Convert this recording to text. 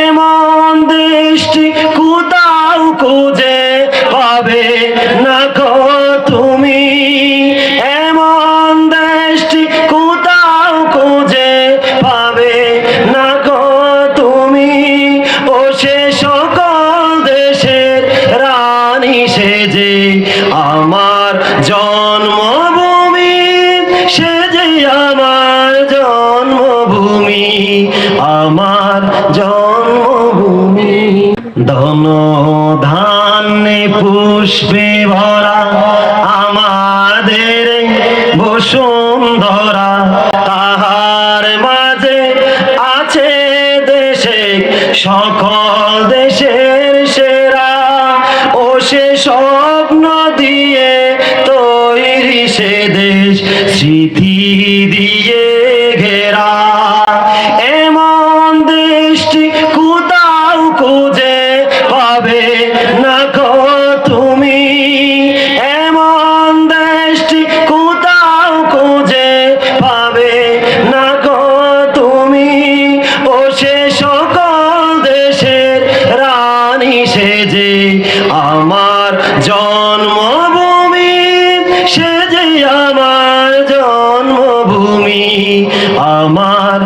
এমন দেশটি কোথাও খুঁজে পাবে না গো তুমি, এমন দেশটি কোথাও খুঁজে পাবে না গো তুমি। ও সে সকল দেশের রানী সেজে আমার জন্মভূমি, সেজে আমার জন্মভূমি, আমার জন্মভূমি। ধন ধান্যে পুষ্পে ভরা আমাদের বসুন্ধরা, তাহার মাঝে আছে দেশে সকল দেশের সেরা। ও সে স্বপ্ন দিয়ে তৈরি সে দেশ, স্মৃতি দিয়ে ঘেরা। এমন দেশটি কোথাও খুঁজে পাবে না গো তুমি, এমন দেশটি কোথাও খুঁজে পাবে না গো তুমি। ও সে সকল দেশের রানী সেজে আমার জন্মভূমি, সেজে আমার জন্মভূমি, আমার